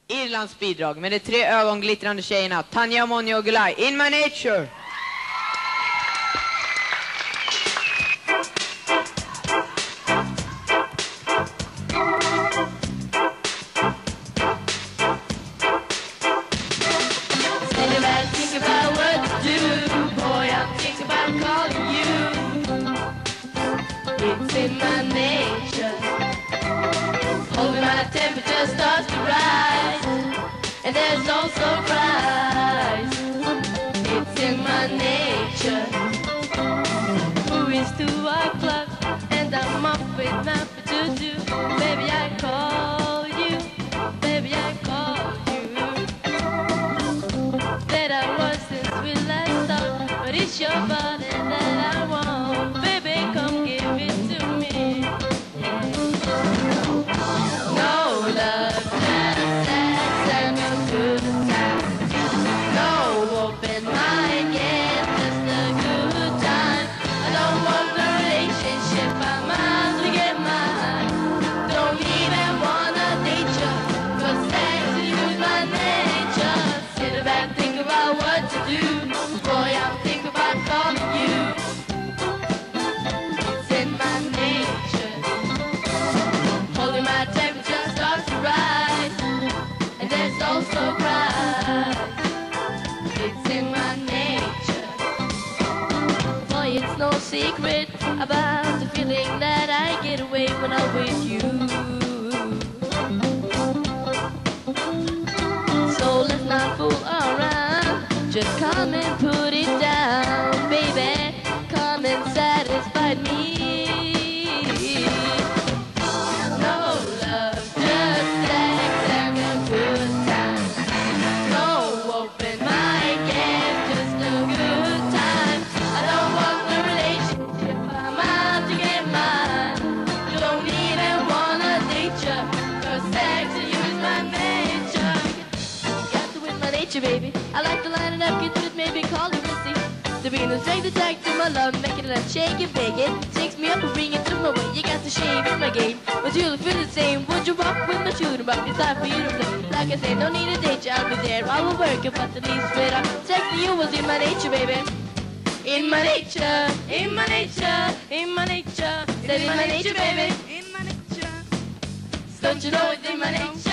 Irlands bidrag med de 3 ögonglittrande tjejerna Tanya Monya Gulay, In My Nature. It's in my nature. Hold my temperature starts to rise, and there's no surprise. It's in my nature. Who is 2 o'clock, and I'm up with nothing to do. Baby, I call you. Baby, I call you. That I was since we last talked, but it's your body that I want. Baby, come give it to me. No love, just sex and a good time. No open mind, yeah, just a good time. I don't want the relationship, I'm out to get mine. Don't even wanna date you, 'cause sex to you is my nature. Sit back, think about what to do. Boy, I'm thinking about calling you. It's in my nature. Holding my temperature starts to rise, and there's no surprise. It's in my nature. Boy, it's no secret about the feeling that I get away when I'm with you. So let's not fool around, just come and put it down, baby. Come and satisfy me. No love, just sex and a good time. No open mind, yeah, just a good time. I don't want the relationship, I'm out to get mine. Don't even wanna date you, 'cause sex to you is my nature. Got to win my nature, baby. I like to line it up, get with maybe call it risky. The being the strength attack to my love, making it up, shake it, bake it. Shakes me up and bring it to my way. You got to shave in my game, but you look feel the same. Would you walk with my shooting buck? It's time for you to play. Like I said, don't need a date, I'll be there. I will work it, but the least straight up. Sex to you was in my nature, baby. In my nature, in my nature, in my nature. Said in my nature, baby. In my nature. Don't you know it's in my nature?